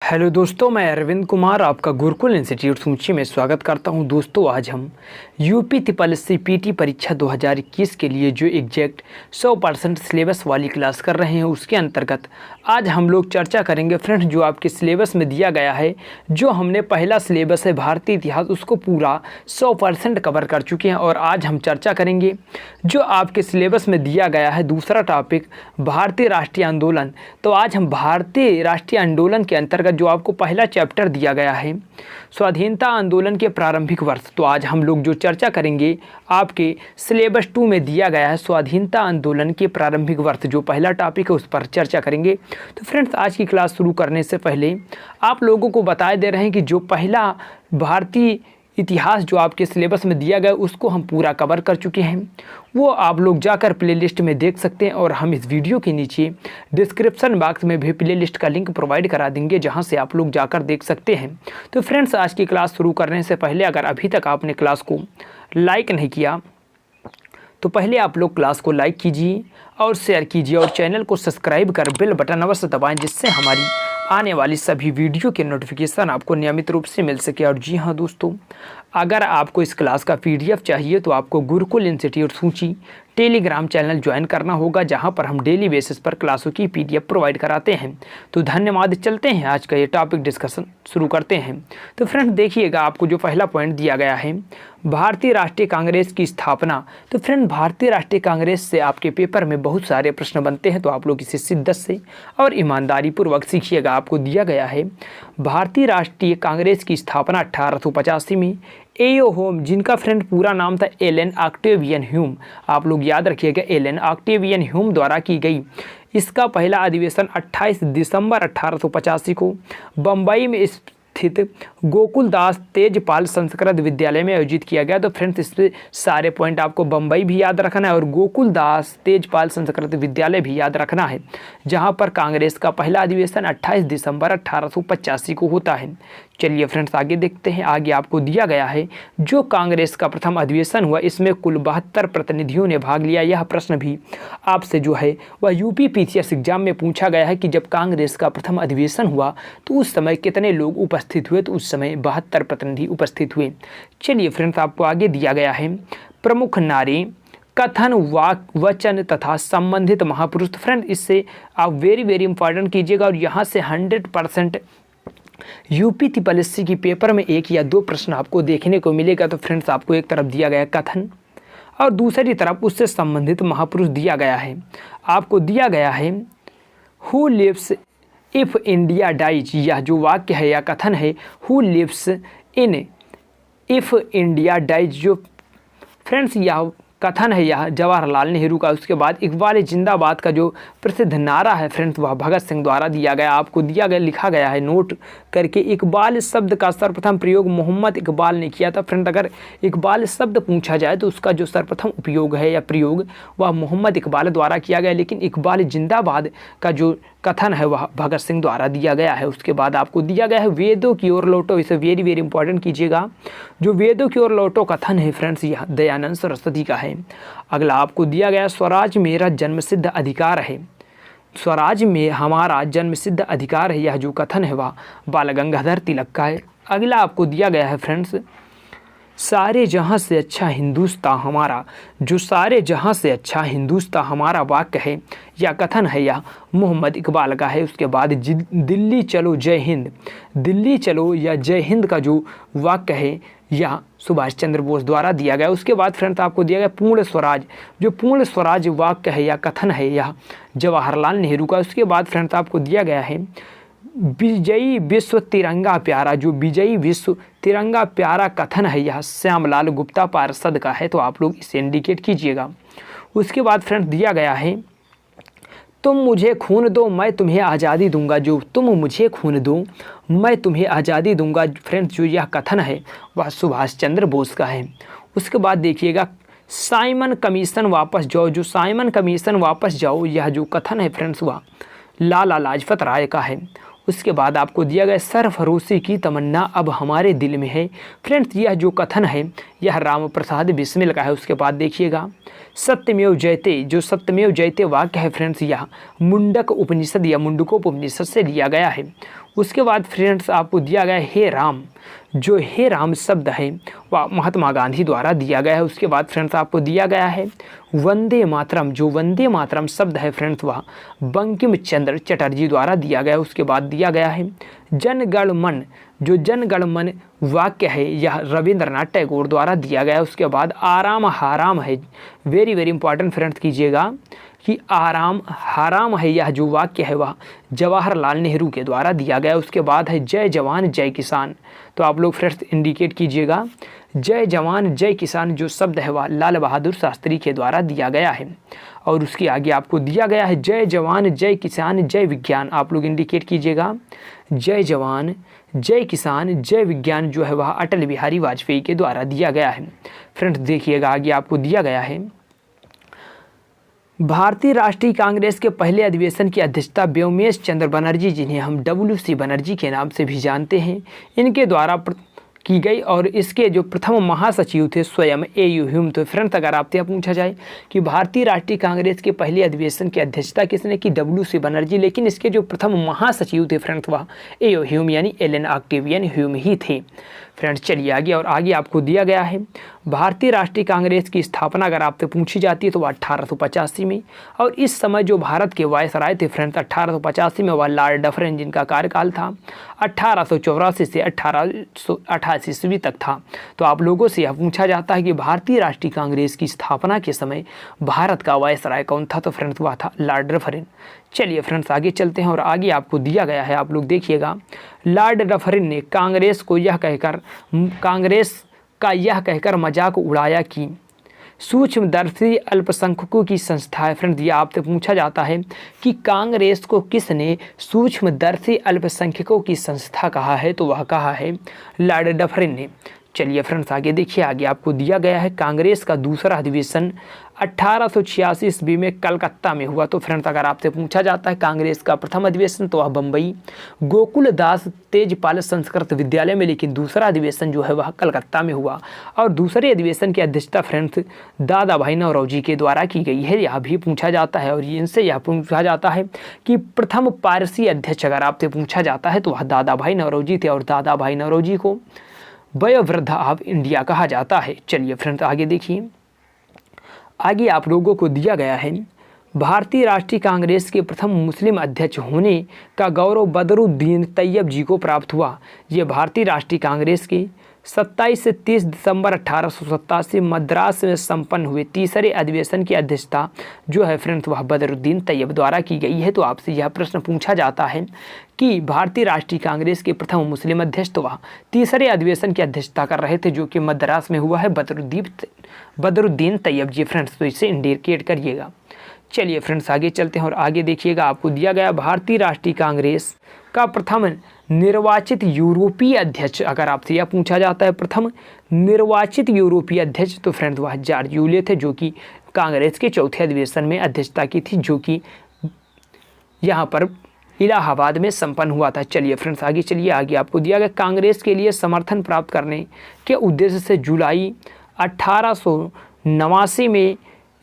Hello दोस्तों, मैं अरविंद कुमार आपका गुरुकुल इंस्टीट्यूट सूची में स्वागत करता हूं। दोस्तों, आज हम यूपी ट्रिपल एससी पीटी परीक्षा 2021 के लिए जो एग्जैक्ट 100% सिलेबस वाली क्लास कर रहे हैं, उसके अंतर्गत आज हम लोग चर्चा करेंगे फ्रेंड्स। जो आपके सिलेबस में दिया गया है, जो हमने पहला सिलेबस है भारतीय इतिहास, उसको पूरा 100% कवर कर चुके हैं। और आज हम चर्चा करेंगे जो आपके सिलेबस में दिया गया है दूसरा टॉपिक, भारतीय राष्ट्रीय आंदोलन। तो आज हम भारतीय राष्ट्रीय आंदोलन के अंतर्गत जो आपको पहला चैप्टर दिया गया है स्वाधीनता आंदोलन के प्रारंभिक वर्ष, तो आज हम लोग जो चर्चा करेंगे आपके सिलेबस 2 में दिया गया है स्वाधीनता आंदोलन के प्रारंभिक वर्ष, जो पहला टॉपिक है उस पर चर्चा करेंगे। तो फ्रेंड्स, आज की क्लास शुरू करने से पहले आप लोगों को बता दे रहे हैं कि जो पहला भारतीय इतिहास जो आपके सिलेबस में दिया गया उसको हम पूरा कवर कर चुके हैं। वो आप लोग जाकर प्लेलिस्ट में देख सकते हैं, और हम इस वीडियो के नीचे डिस्क्रिप्शन बॉक्स में भी प्लेलिस्ट का लिंक प्रोवाइड करा देंगे, जहां से आप लोग जाकर देख सकते हैं। तो फ्रेंड्स, आज की क्लास शुरू करने से पहले अगर अभी तक आपने क्लास को लाइक नहीं किया तो पहले आप लोग क्लास को लाइक कीजिए और शेयर कीजिए, और चैनल को सब्सक्राइब कर बेल बटन अवश्य दबाएं, जिससे हमारी आने वाली सभी वीडियो के नोटिफिकेशन आपको नियमित रूप से मिल सके। और जी हाँ दोस्तों, अगर आपको इस क्लास का PDF चाहिए तो आपको गुरुकुल इंस्टीट्यूट सूची टेलीग्राम चैनल ज्वाइन करना होगा, जहां पर हम डेली बेसिस पर क्लासों की PDF प्रोवाइड कराते हैं। तो धन्यवाद। चलते हैं आज का ये टॉपिक डिस्कशन शुरू करते हैं। तो फ्रेंड्स देखिएगा, आपको जो पहला पॉइंट दिया गया है भारतीय राष्ट्रीय कांग्रेस की स्थापना। तो फ्रेंड, भारतीय राष्ट्रीय कांग्रेस से आपके पेपर में बहुत सारे प्रश्न बनते हैं, तो आप लोग इसे शिद्दत से और ईमानदारी पूर्वक सीखिएगा। आपको दिया गया है भारतीय राष्ट्रीय कांग्रेस की स्थापना 1885 में एओ होम, जिनका फ्रेंड पूरा नाम था एलन ऑक्टेवियन ह्यूम, आप लोग याद रखिएगा, एलन ऑक्टेवियन ह्यूम द्वारा की गई। इसका पहला अधिवेशन 28 दिसंबर 1885 को बम्बई में स्थित गोकुलदास तेजपाल संस्कृत विद्यालय में आयोजित किया गया। तो फ्रेंड्स, इससे सारे पॉइंट आपको बम्बई भी याद रखना है और गोकुलदास तेजपाल संस्कृत विद्यालय भी याद रखना है, जहां पर कांग्रेस का पहला अधिवेशन 28 दिसंबर 1885 को होता है। चलिए फ्रेंड्स, आगे देखते हैं। आगे आपको दिया गया है जो कांग्रेस का प्रथम अधिवेशन हुआ, इसमें कुल 72 प्रतिनिधियों ने भाग लिया। यह प्रश्न भी आपसे जो है वह यूपी PCS एग्जाम में पूछा गया है कि जब कांग्रेस का प्रथम अधिवेशन हुआ तो उस समय कितने लोग उपस्थित हुए, तो उस समय 72 प्रतिनिधि उपस्थित हुए। चलिए फ्रेंड्स, आपको आगे दिया गया है प्रमुख नारे, कथन, वाक, वचन तथा संबंधित महापुरुष। फ्रेंड, इससे आप वेरी इंपॉर्टेंट कीजिएगा, और यहाँ से 100% यूपी ट्रिपल एससी की पेपर में 1 या 2 प्रश्न आपको देखने को मिलेगा। तो फ्रेंड्स, आपको एक तरफ दिया गया कथन और दूसरी तरफ उससे संबंधित महापुरुष दिया गया है। आपको दिया गया है who lives if India dies, यह जो वाक्य है या कथन है, who lives in if India dies, जो फ्रेंड्स यह कथन है यह जवाहरलाल नेहरू का। उसके बाद इकबाल जिंदाबाद का जो प्रसिद्ध नारा है फ्रेंड्स, वह भगत सिंह द्वारा दिया गया। आपको दिया गया, लिखा गया है नोट करके, इकबाल शब्द का सर्वप्रथम प्रयोग मोहम्मद इकबाल ने किया था। फ्रेंड, अगर इकबाल शब्द पूछा जाए तो उसका जो सर्वप्रथम उपयोग है या प्रयोग वह मोहम्मद इकबाल द्वारा किया गया, लेकिन इकबाल जिंदाबाद का जो कथन है वह भगत सिंह द्वारा दिया गया है। उसके बाद आपको दिया गया है वेदों की ओर लौटो, इसे वेरी इंपॉर्टेंट कीजिएगा। जो वेदों की ओर लौटो कथन है फ्रेंड्स, यह दयानंद सरस्वती का है। अगला आपको दिया गया स्वराज मेरा जन्मसिद्ध अधिकार है, स्वराज में हमारा जन्मसिद्ध अधिकार है, यह जो कथन है वह बाल गंगाधर तिलक का है। अगला आपको दिया गया है फ्रेंड्स सारे जहां से अच्छा हिंदुस्तान हमारा, जो सारे जहां से अच्छा हिंदुस्तान हमारा वाक्य है या कथन है यह मोहम्मद इकबाल का है। उसके बाद दिल्ली चलो जय हिंद, दिल्ली चलो या जय हिंद का जो वाक्य है यह सुभाष चंद्र बोस द्वारा दिया गया। उसके बाद फ्रेंड्स आपको दिया गया पूर्ण स्वराज, जो पूर्ण स्वराज वाक्य है या कथन है यह जवाहरलाल नेहरू का। उसके बाद फ्रेंड्स आपको दिया गया है विजयी विश्व तिरंगा प्यारा, जो विजयी विश्व तिरंगा प्यारा कथन है यह श्यामलाल गुप्ता पार्षद का है, तो आप लोग इसे इंडिकेट कीजिएगा। उसके बाद फ्रेंड्स दिया गया है तुम मुझे खून दो मैं तुम्हें आज़ादी दूंगा, जो तुम मुझे खून दो मैं तुम्हें आज़ादी दूंगा। फ्रेंड्स, जो यह कथन है वह सुभाष चंद्र बोस का है। उसके बाद देखिएगा साइमन कमीशन वापस जाओ, जो साइमन कमीशन वापस जाओ यह जो कथन है फ्रेंड्स वह लाला लाजपत राय का है। उसके बाद आपको दिया गया सरफरोशी की तमन्ना अब हमारे दिल में है। फ्रेंड्स, यह जो कथन है यह राम प्रसाद बिस्मिल का है। उसके बाद देखिएगा सत्यमेव जयते, जो सत्यमेव जयते वाक्य है फ्रेंड्स यह मुंडक उपनिषद या मुंडकोपनिषद से लिया गया है। उसके बाद फ्रेंड्स आपको दिया गया हे राम, जो हे राम शब्द है वह महात्मा गांधी द्वारा दिया गया है। उसके बाद फ्रेंड्स आपको दिया गया है वंदे मातरम, जो वंदे मातरम शब्द है फ्रेंड्स वह बंकिम चंद्र चटर्जी द्वारा दिया गया है। उसके बाद दिया गया है जन गण मन, जो जन गण मन वाक्य है यह रविंद्रनाथ टैगोर द्वारा दिया गया है। उसके बाद आराम हाराम है, वेरी वेरी इंपॉर्टेंट फ्रेंड्स कीजिएगा कि आराम हाराम है, यह जो वाक्य है वह जवाहरलाल नेहरू के द्वारा दिया गया है। उसके बाद है जय जवान जय किसान, तो आप लोग फ्रेंड्स इंडिकेट कीजिएगा जय जवान जय किसान जो शब्द है वह लाल बहादुर शास्त्री के द्वारा दिया गया है। और उसके आगे आपको दिया गया है जय जवान जय किसान जय विज्ञान, आप लोग इंडिकेट कीजिएगा जय जवान जय किसान जय विज्ञान जो है वह अटल बिहारी वाजपेयी के द्वारा दिया गया है। फ्रेंड्स देखिएगा आगे आपको दिया गया है भारतीय राष्ट्रीय कांग्रेस के पहले अधिवेशन की अध्यक्षता व्योमेश चंद्र बनर्जी, जिन्हें हम WC बनर्जी के नाम से भी जानते हैं, इनके द्वारा की गई। और इसके जो प्रथम महासचिव थे स्वयं AU ह्यूम। तो फ्रेंड्स अगर आपसे पूछा जाए कि भारतीय राष्ट्रीय कांग्रेस के पहले अधिवेशन की अध्यक्षता किसने की, WC बनर्जी, लेकिन इसके जो प्रथम महासचिव थे फ्रेंड्स वह AU ह्यूम यानी एलन ऑक्टेवियन ह्यूम ही थे। फ्रेंड्स चलिए आगे, और आगे आपको दिया गया है भारतीय राष्ट्रीय कांग्रेस की स्थापना अगर आपसे पूछी जाती है तो वह 1885 में, और इस समय जो भारत के वायसराय थे फ्रेंड्स 1885 में वह लॉर्ड डफरिन, जिनका कार्यकाल था 1884 से 1888 ईस्वी तक था। तो आप लोगों से यह पूछा जाता है कि भारतीय राष्ट्रीय कांग्रेस की स्थापना के समय भारत का वायसराय कौन था, तो फ्रेंड्स वह था लॉर्ड डफरिन। चलिए फ्रेंड्स आगे चलते हैं, और आगे आपको दिया गया है, आप लोग देखिएगा लॉर्ड डफरिन ने कांग्रेस का यह कहकर मजाक उड़ाया कि सूक्ष्मदर्शी अल्पसंख्यकों की संस्था है। फ्रेंड्स यह आपसे पूछा जाता है कि कांग्रेस को किसने सूक्ष्मदर्शी अल्पसंख्यकों की संस्था कहा है, तो वह कहा है लॉर्ड डफरिन ने। चलिए फ्रेंड्स आगे देखिए, आगे आपको दिया गया है कांग्रेस का दूसरा अधिवेशन 1886 ईस्वी में कलकत्ता में हुआ। तो फ्रेंड्स अगर आपसे पूछा जाता है कांग्रेस का प्रथम अधिवेशन तो वह बम्बई गोकुल दास तेजपाल संस्कृत विद्यालय में, लेकिन दूसरा अधिवेशन जो है वह कलकत्ता में हुआ। और दूसरे अधिवेशन की अध्यक्षता फ्रेंड्स दादा भाई नौरोजी के द्वारा की गई है, यह भी पूछा जाता है। और इनसे यह पूछा जाता है कि प्रथम पारसी अध्यक्ष अगर आपसे पूछा जाता है तो वह दादा भाई नौरोजी थे, और दादा भाई नौरोजी को वयोवृद्ध ऑफ इंडिया कहा जाता है। चलिए फ्रेंड्स आगे देखिए, आगे आप लोगों को दिया गया है भारतीय राष्ट्रीय कांग्रेस के प्रथम मुस्लिम अध्यक्ष होने का गौरव बदरुद्दीन तैयब जी को प्राप्त हुआ। ये भारतीय राष्ट्रीय कांग्रेस के 27 से 30 दिसंबर 1887 मद्रास में संपन्न हुए तीसरे अधिवेशन की अध्यक्षता जो है फ्रेंड्स वह बदरुद्दीन तैयब द्वारा की गई है। तो आपसे यह प्रश्न पूछा जाता है कि भारतीय राष्ट्रीय कांग्रेस के प्रथम मुस्लिम अध्यक्ष तो वह तीसरे अधिवेशन की अध्यक्षता कर रहे थे जो कि मद्रास में हुआ है बदरुद्दीन तैयब जी। फ्रेंड्स तो इसे इंडिकेट करिएगा। चलिए फ्रेंड्स आगे चलते हैं, और आगे देखिएगा आपको दिया गया भारतीय राष्ट्रीय कांग्रेस का प्रथम निर्वाचित यूरोपीय अध्यक्ष अगर आपसे यह पूछा जाता है प्रथम निर्वाचित यूरोपीय अध्यक्ष तो फ्रेंड्स वह जॉर्ज यूले थे, जो कि कांग्रेस के चौथे अधिवेशन में अध्यक्षता की थी, जो कि यहाँ पर इलाहाबाद में संपन्न हुआ था। चलिए फ्रेंड्स आगे चलिए, आगे आपको दिया गया कांग्रेस के लिए समर्थन प्राप्त करने के उद्देश्य से जुलाई 1889 में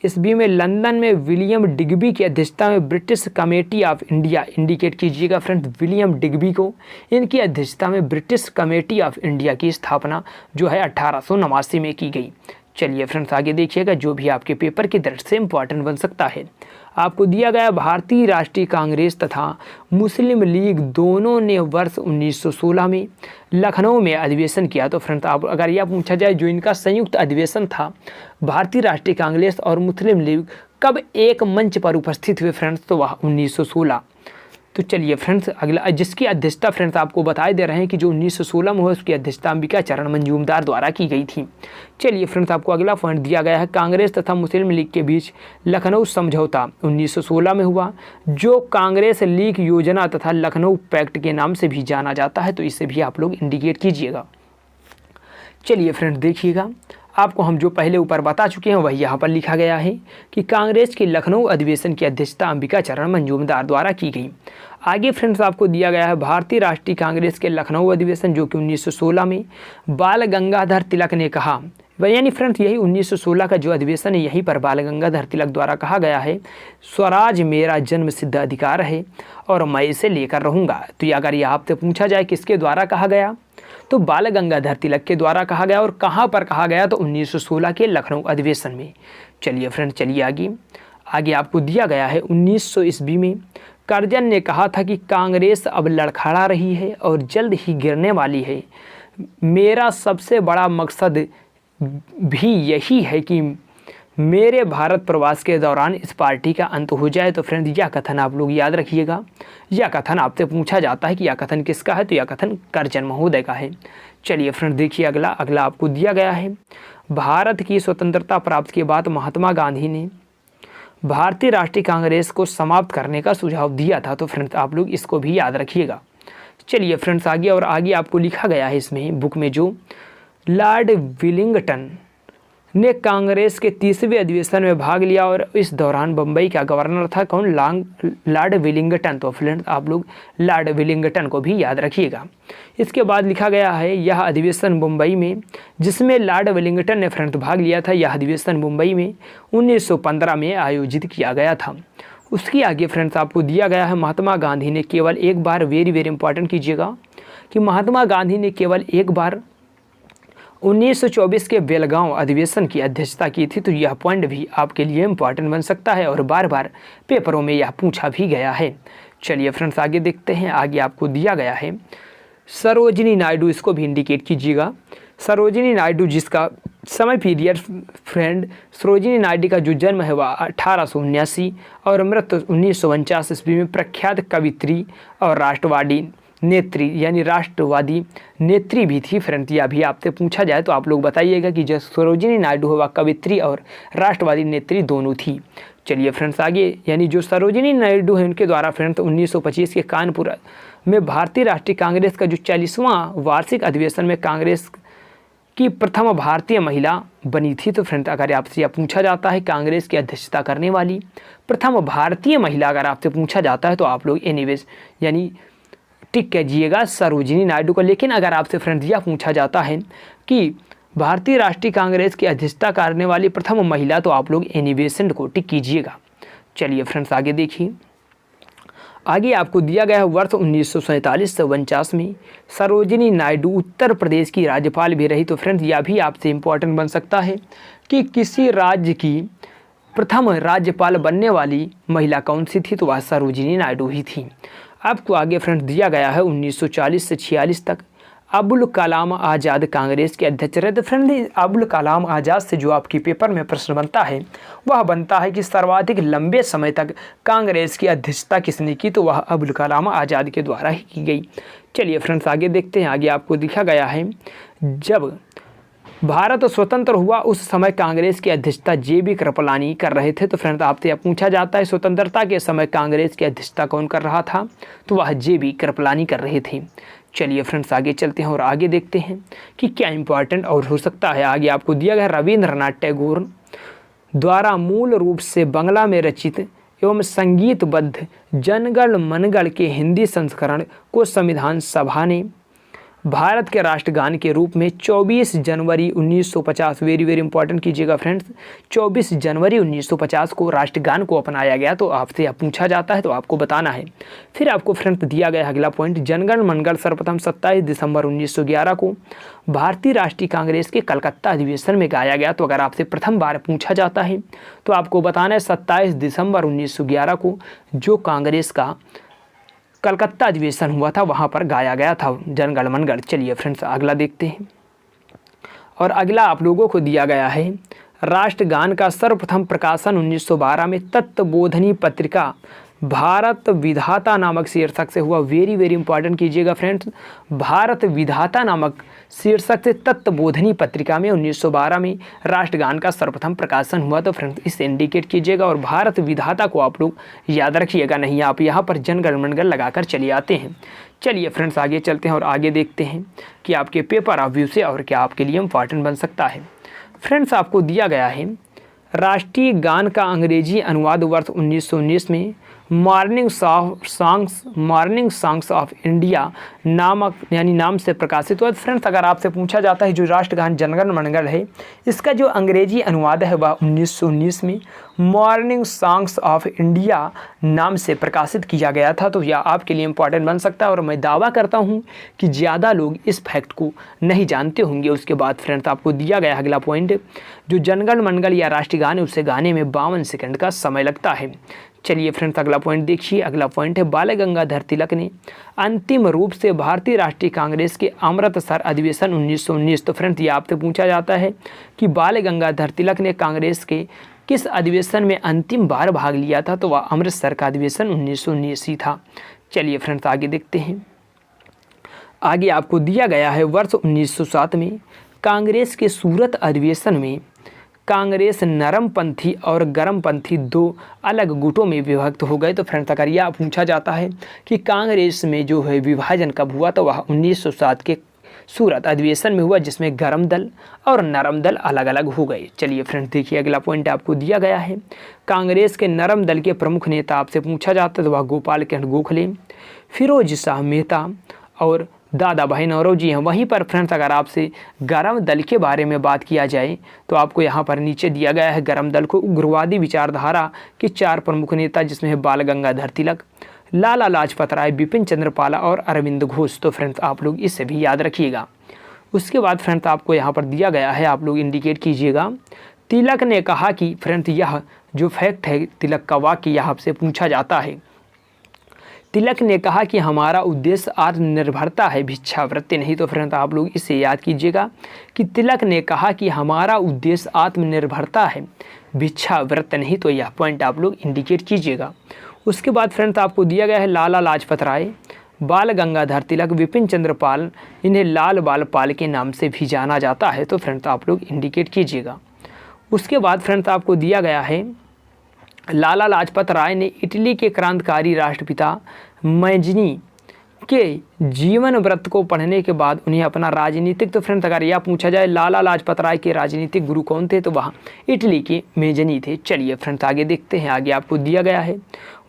ईस्वी में लंदन में विलियम डिग्बी की अध्यक्षता में British committee of India, indicate कीजिएगा फ्रेंड्स विलियम डिग्बी को, इनकी अध्यक्षता में ब्रिटिश कमेटी ऑफ इंडिया की स्थापना जो है 1889 में की गई। चलिए फ्रेंड्स आगे देखिएगा, जो भी आपके पेपर की दृष्टि से इम्पॉर्टेंट बन सकता है। आपको दिया गया भारतीय राष्ट्रीय कांग्रेस तथा मुस्लिम लीग दोनों ने वर्ष 1916 में लखनऊ में अधिवेशन किया। तो फ्रेंड्स आप अगर यह पूछा जाए जो इनका संयुक्त अधिवेशन था भारतीय राष्ट्रीय कांग्रेस और मुस्लिम लीग कब एक मंच पर उपस्थित हुए फ्रेंड्स, तो वह 1916। तो चलिए फ्रेंड्स अगला जिसकी अध्यक्षता फ्रेंड्स आपको बताए दे रहे हैं कि जो 1916 में हुआ उसकी अध्यक्षता अंबिका चरण मंजूमदार द्वारा की गई थी। चलिए फ्रेंड्स आपको अगला पॉइंट दिया गया है कांग्रेस तथा मुस्लिम लीग के बीच लखनऊ समझौता 1916 में हुआ, जो कांग्रेस लीग योजना तथा लखनऊ पैक्ट के नाम से भी जाना जाता है। तो इसे भी आप लोग इंडिकेट कीजिएगा। चलिए फ्रेंड्स देखिएगा, आपको हम जो पहले ऊपर बता चुके हैं वही यहाँ पर लिखा गया है कि कांग्रेस के लखनऊ अधिवेशन की अध्यक्षता अंबिका चरण मंजूमदार द्वारा की गई। आगे फ्रेंड्स आपको दिया गया है भारतीय राष्ट्रीय कांग्रेस के लखनऊ अधिवेशन जो कि 1916 में बाल गंगाधर तिलक ने कहा, यानी फ्रेंड्स यही 1916 का जो अधिवेशन है यहीं पर बाल गंगाधर तिलक द्वारा कहा गया है, स्वराज मेरा जन्म सिद्ध अधिकार है और मैं इसे लेकर रहूँगा। तो ये अगर ये आपसे पूछा जाए किसके द्वारा कहा गया, तो बाल गंगाधर तिलक के द्वारा कहा गया। और कहाँ पर कहा गया, तो 1916 के लखनऊ अधिवेशन में। चलिए फ्रेंड्स, चलिए आगे आपको दिया गया है 1900 ईस्वी में करजन ने कहा था कि कांग्रेस अब लड़खड़ा रही है और जल्द ही गिरने वाली है। मेरा सबसे बड़ा मकसद भी यही है कि मेरे भारत प्रवास के दौरान इस पार्टी का अंत हो जाए। तो फ्रेंड्स यह कथन आप लोग याद रखिएगा। यह कथन आपसे पूछा जाता है कि यह कथन किसका है, तो यह कथन करजन महोदय का है। चलिए फ्रेंड्स देखिए अगला आपको दिया गया है, भारत की स्वतंत्रता प्राप्त के बाद महात्मा गांधी ने भारतीय राष्ट्रीय कांग्रेस को समाप्त करने का सुझाव दिया था। तो फ्रेंड्स आप लोग इसको भी याद रखिएगा। चलिए फ्रेंड्स आगे आपको लिखा गया है इसमें बुक में, जो लॉर्ड विलिंगटन ने कांग्रेस के 30वें अधिवेशन में भाग लिया और इस दौरान बम्बई का गवर्नर था कौन, लॉर्ड विलिंगटन। तो फ्रेंड्स आप लोग लॉर्ड विलिंगटन को भी याद रखिएगा। इसके बाद लिखा गया है, यह अधिवेशन मुंबई में जिसमें लॉर्ड विलिंगटन ने फ्रेंड्स भाग लिया था, यह अधिवेशन मुंबई में 1915 में आयोजित किया गया था। उसके आगे फ्रेंड्स आपको दिया गया है, महात्मा गांधी ने केवल एक बार, वेरी वेरी इंपॉर्टेंट कीजिएगा, कि महात्मा गांधी ने केवल एक बार 1924 के बेलगांव अधिवेशन की अध्यक्षता की थी। तो यह पॉइंट भी आपके लिए इम्पॉर्टेंट बन सकता है और बार बार पेपरों में यह पूछा भी गया है। चलिए फ्रेंड्स आगे देखते हैं। आगे आपको दिया गया है सरोजिनी नायडू, इसको भी इंडिकेट कीजिएगा। सरोजिनी नायडू जिसका समय पीरियड फ्रेंड, सरोजिनी नायडू का जो जन्म है वह 1879 और मृत्यु 1949 ईस्वी में, प्रख्यात कवित्री और राष्ट्रवादी नेत्री यानी राष्ट्रवादी नेत्री भी थी। फ्रेंड्स यह भी आपसे पूछा जाए तो आप लोग बताइएगा कि जो सरोजिनी नायडू है वह कवित्री और राष्ट्रवादी नेत्री दोनों थी। चलिए फ्रेंड्स आगे, यानी जो सरोजिनी नायडू है उनके द्वारा फ्रेंड्स 1925 के कानपुर में भारतीय राष्ट्रीय कांग्रेस का जो 40वां वार्षिक अधिवेशन में कांग्रेस की प्रथम भारतीय महिला बनी थी। तो फ्रेंड्स अगर आपसे यह पूछा जाता है कांग्रेस की अध्यक्षता करने वाली प्रथम भारतीय महिला अगर आपसे पूछा जाता है तो आप लोग एनीवेज यानी टिक कीजिएगा सरोजिनी नायडू को। लेकिन अगर आपसे फ्रेंड्स यह पूछा जाता है कि भारतीय राष्ट्रीय कांग्रेस की अध्यक्षता करने वाली प्रथम महिला, तो आप लोग एनीवेसेंट को टिक कीजिएगा। चलिए फ्रेंड्स आगे देखिए। आगे आपको दिया गया है वर्ष 1947 से 49 में सरोजिनी नायडू उत्तर प्रदेश की राज्यपाल भी रही। तो फ्रेंड्स यह भी आपसे इम्पोर्टेंट बन सकता है कि किसी राज्य की प्रथम राज्यपाल बनने वाली महिला कौन सी थी, तो वह सरोजिनी नायडू ही थी। आपको आगे फ्रेंड्स दिया गया है 1940 से 46 तक अबुल कलाम आज़ाद कांग्रेस के अध्यक्ष रहे। तो फ्रेंड्स अबुल कलाम आज़ाद से जो आपकी पेपर में प्रश्न बनता है वह बनता है कि सर्वाधिक लंबे समय तक कांग्रेस की अध्यक्षता किसने की, तो वह अबुल कलाम आज़ाद के द्वारा ही की गई। चलिए फ्रेंड्स आगे देखते हैं। आगे आपको दिखा गया है, जब भारत स्वतंत्र हुआ उस समय कांग्रेस की अध्यक्षता जे.बी. कृपलानी कर रहे थे। तो फ्रेंड्स आपसे यह पूछा जाता है स्वतंत्रता के समय कांग्रेस की अध्यक्षता कौन कर रहा था, तो वह जे.बी. कृपलानी कर रहे थे। चलिए फ्रेंड्स आगे चलते हैं और आगे देखते हैं कि क्या इंपॉर्टेंट और हो सकता है। आगे आपको दिया गया रविंद्रनाथ टैगोर द्वारा मूल रूप से बांग्ला में रचित एवं संगीतबद्ध जनगण मनगढ़ के हिंदी संस्करण को संविधान सभा ने भारत के राष्ट्रगान के रूप में 24 जनवरी 1950, वेरी वेरी इंपॉर्टेंट कीजिएगा फ्रेंड्स, 24 जनवरी 1950 को राष्ट्रगान को अपनाया गया। तो आपसे यह पूछा जाता है तो आपको बताना है। फिर आपको फ्रेंड्स दिया गया अगला पॉइंट, जनगण मनगढ़ सर्वप्रथम 27 दिसंबर 1911 को भारतीय राष्ट्रीय कांग्रेस के कलकत्ता अधिवेशन में गाया गया। तो अगर आपसे प्रथम बार पूछा जाता है तो आपको बताना है 27 दिसंबर 1911 को जो कांग्रेस का कलकत्ता अधिवेशन हुआ था वहाँ पर गाया गया था जनगण मनगढ़। चलिए फ्रेंड्स अगला देखते हैं और अगला आप लोगों को दिया गया है राष्ट्रगान का सर्वप्रथम प्रकाशन 1912 में तत्वबोधनी पत्रिका भारत विधाता नामक शीर्षक से हुआ। वेरी वेरी इंपॉर्टेंट कीजिएगा फ्रेंड्स, भारत विधाता नामक शीर्षक से तत्वबोधनी पत्रिका में 1912 में राष्ट्रगान का सर्वप्रथम प्रकाशन हुआ। तो फ्रेंड्स इसे इंडिकेट कीजिएगा और भारत विधाता को आप लोग याद रखिएगा, नहीं आप यहाँ पर जनगण मनगढ़ लगाकर चले आते हैं। चलिए फ्रेंड्स आगे चलते हैं और आगे देखते हैं कि आपके पेपर ऑफ से और क्या आपके लिए इंपॉर्टेंट बन सकता है। फ्रेंड्स आपको दिया गया है राष्ट्रीय गान का अंग्रेजी अनुवाद वर्ष 1919 में मॉर्निंग सॉन्ग्स ऑफ इंडिया नामक नाम से प्रकाशित हुआ। फ्रेंड्स अगर आपसे पूछा जाता है जो राष्ट्रगान जनगण मनगढ़ है, इसका जो अंग्रेजी अनुवाद है वह 1919 में मॉर्निंग सॉन्ग्स ऑफ इंडिया नाम से प्रकाशित किया गया था। तो यह आपके लिए इम्पॉर्टेंट बन सकता है और मैं दावा करता हूँ कि ज़्यादा लोग इस फैक्ट को नहीं जानते होंगे। उसके बाद फ्रेंड्स आपको दिया गया अगला पॉइंट, जो जनगण मनगढ़ या राष्ट्रीय गान है उसे गाने में 52 सेकंड का समय लगता है। चलिए फ्रेंड्स अगला पॉइंट देखिए। अगला पॉइंट है बाल गंगाधर तिलक ने अंतिम रूप से भारतीय राष्ट्रीय कांग्रेस के अमृतसर अधिवेशन 1919। तो फ्रेंड्स ये आपसे पूछा जाता है कि बाल गंगाधर तिलक ने कांग्रेस के किस अधिवेशन में अंतिम बार भाग लिया था, तो वह अमृतसर का अधिवेशन 1919 ही था। चलिए फ्रेंड्स आगे देखते हैं। आगे आपको दिया गया है वर्ष 1907 में कांग्रेस के सूरत अधिवेशन में कांग्रेस नरमपंथी और गर्मपंथी दो अलग गुटों में विभक्त हो गए। तो फ्रेंड्स अगर यह पूछा जाता है कि कांग्रेस में जो है विभाजन कब हुआ, तो वह 1907 के सूरत अधिवेशन में हुआ, जिसमें गर्म दल और नरम दल अलग अलग हो गए। चलिए फ्रेंड्स देखिए अगला पॉइंट आपको दिया गया है, कांग्रेस के नरम दल के प्रमुख नेता आपसे पूछा जाता है तो वह गोपाल कृष्ण गोखले, फिरोज शाह मेहता और दादा भाई नौरोजी हैं। वहीं पर फ्रेंड्स अगर आपसे गर्म दल के बारे में बात किया जाए तो आपको यहाँ पर नीचे दिया गया है गर्म दल को उग्रवादी विचारधारा के 4 प्रमुख नेता, जिसमें है बाल गंगाधर तिलक, लाला लाजपत राय, बिपिन चंद्र पाल और अरविंद घोष। तो फ्रेंड्स आप लोग इससे भी याद रखिएगा। उसके बाद फ्रेंड्स आपको यहाँ पर दिया गया है, आप लोग इंडिकेट कीजिएगा। तिलक ने कहा कि फ्रेंड्स यह जो फैक्ट है तिलक का वाक्य यह आपसे पूछा जाता है। तिलक ने कहा कि हमारा उद्देश्य आत्मनिर्भरता है, भिक्षावृत्ति नहीं। तो फ्रेंड्स आप लोग इसे याद कीजिएगा कि तिलक ने कहा कि हमारा उद्देश्य आत्मनिर्भरता है, भिक्षावृत्ति नहीं। तो यह पॉइंट आप लोग इंडिकेट कीजिएगा। उसके बाद फ्रेंड्स आपको दिया गया है लाला लाजपत राय, बाल गंगाधर तिलक, विपिन चंद्र पाल, इन्हें लाल बाल पाल के नाम से भी जाना जाता है। तो फ्रेंड्स आप लोग इंडिकेट कीजिएगा। उसके बाद फ्रेंड्स आपको दिया गया है लाला लाजपत राय ने इटली के क्रांतिकारी राष्ट्रपिता मैजनी के जीवन व्रत को पढ़ने के बाद उन्हें अपना राजनीतिक, तो फ्रेंड्स अगर यह पूछा जाए लाला लाजपत राय के राजनीतिक गुरु कौन थे, तो वह इटली के मेजनी थे। चलिए फ्रेंड्स आगे देखते हैं। आगे आपको दिया गया है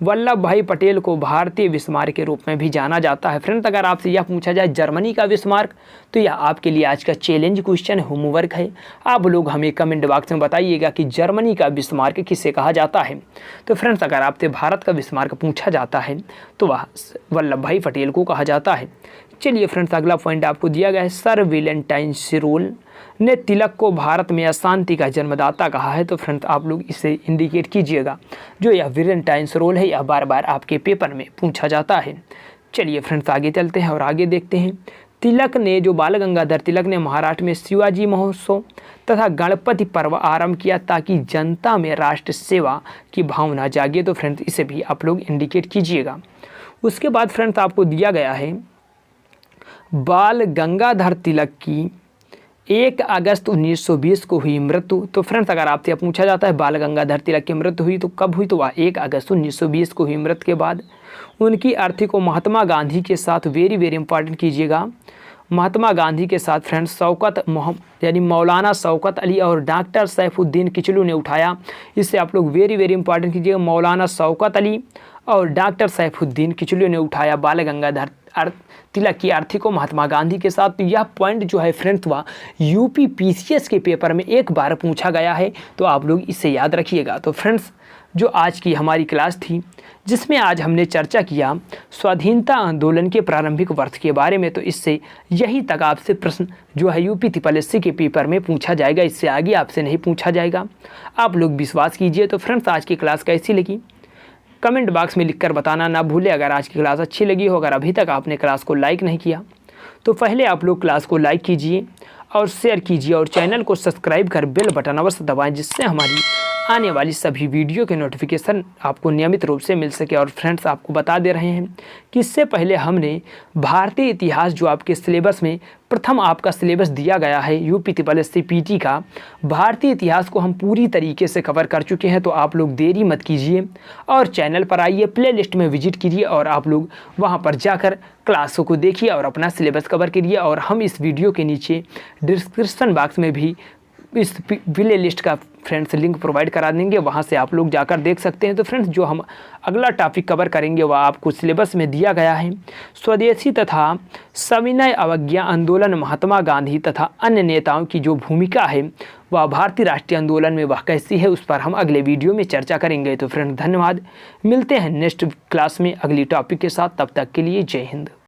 वल्लभ भाई पटेल को भारतीय बिस्मार्क के रूप में भी जाना जाता है। फ्रेंड्स अगर आपसे यह पूछा जाए जर्मनी का बिस्मार्क, तो यह आपके लिए आज का चैलेंज क्वेश्चन होमवर्क है। आप लोग हमें कमेंट बॉक्स में बताइएगा कि जर्मनी का बिस्मार्क किसे कहा जाता है। तो फ्रेंड्स अगर आपसे भारत का बिस्मार्क पूछा जाता है तो वह वल्लभ भाई पटेल को कहा जाता है। चलिए फ्रेंड्स अगला पॉइंट आपको दिया गया है, सर वेलेंटाइन सिरोल ने तिलक को भारत में अशांति का जन्मदाता कहा है। तो फ्रेंड्स आप लोग इसे इंडिकेट कीजिएगा। जो यह वेलेंटाइन सिरोल है यह बार बार आपके पेपर में पूछा जाता है। चलिए फ्रेंड्स आगे चलते हैं और आगे देखते हैं। तिलक ने जो बाल गंगाधर तिलक ने महाराष्ट्र में शिवाजी महोत्सव तथा गणपति पर्व आरंभ किया ताकि जनता में राष्ट्र सेवा की भावना जागे। तो फ्रेंड्स इसे भी आप लोग इंडिकेट कीजिएगा। उसके बाद फ्रेंड्स आपको दिया गया है बाल गंगाधर तिलक की 1 अगस्त 1920 को हुई मृत्यु। तो फ्रेंड्स अगर आपसे पूछा जाता है बाल गंगाधर तिलक की मृत्यु हुई तो कब हुई, तो वह 1 अगस्त 1920 को हुई। मृत्यु के बाद उनकी अर्थी को महात्मा गांधी के साथ वेरी इंपॉर्टेंट कीजिएगा, महात्मा गांधी के साथ फ्रेंड्स मौलाना शौकत अली और डॉक्टर सैफुद्दीन किचलू ने उठाया। इससे आप लोग वेरी इंपॉर्टेंट कीजिएगा, मौलाना शौकत अली और डॉक्टर सैफुद्दीन किचलू ने उठाया बाल गंगाधर तिलक की अर्थी को महात्मा गांधी के साथ। तो यह पॉइंट जो है फ्रेंड्स वह यूपी पीसीएस के पेपर में एक बार पूछा गया है, तो आप लोग इसे याद रखिएगा। तो फ्रेंड्स जो आज की हमारी क्लास थी जिसमें आज हमने चर्चा किया स्वाधीनता आंदोलन के प्रारंभिक वर्ष के बारे में, तो इससे यही तक आपसे प्रश्न जो है यूपी TSS के पेपर में पूछा जाएगा, इससे आगे आपसे नहीं पूछा जाएगा। आप लोग विश्वास कीजिए। तो फ्रेंड्स आज की क्लास कैसी लगी कमेंट बॉक्स में लिखकर बताना ना भूलें। अगर आज की क्लास अच्छी लगी हो, अगर अभी तक आपने क्लास को लाइक नहीं किया तो पहले आप लोग क्लास को लाइक कीजिए और शेयर कीजिए और चैनल को सब्सक्राइब कर बेल बटन अवश्य दबाएं, जिससे हमारी आने वाली सभी वीडियो के नोटिफिकेशन आपको नियमित रूप से मिल सके। और फ्रेंड्स आपको बता दे रहे हैं कि इससे पहले हमने भारतीय इतिहास जो आपके सिलेबस में प्रथम आपका सिलेबस दिया गया है यूपी TSS PT का, भारतीय इतिहास को हम पूरी तरीके से कवर कर चुके हैं। तो आप लोग देरी मत कीजिए और चैनल पर आइए, प्लेलिस्ट में विजिट कीजिए और आप लोग वहां पर जाकर क्लासों को देखिए और अपना सिलेबस कवर करिए। और हम इस वीडियो के नीचे डिस्क्रिप्शन बॉक्स में भी इस प्ले लिस्ट का फ्रेंड्स लिंक प्रोवाइड करा देंगे, वहाँ से आप लोग जाकर देख सकते हैं। तो फ्रेंड्स जो हम अगला टॉपिक कवर करेंगे वह आपको सिलेबस में दिया गया है। स्वदेशी तथा सविनय अवज्ञा आंदोलन, महात्मा गांधी तथा अन्य नेताओं की जो भूमिका है वह भारतीय राष्ट्रीय आंदोलन में वह कैसी है, उस पर हम अगले वीडियो में चर्चा करेंगे। तो फ्रेंड्स धन्यवाद, मिलते हैं नेक्स्ट क्लास में अगली टॉपिक के साथ, तब तक के लिए जय हिंद।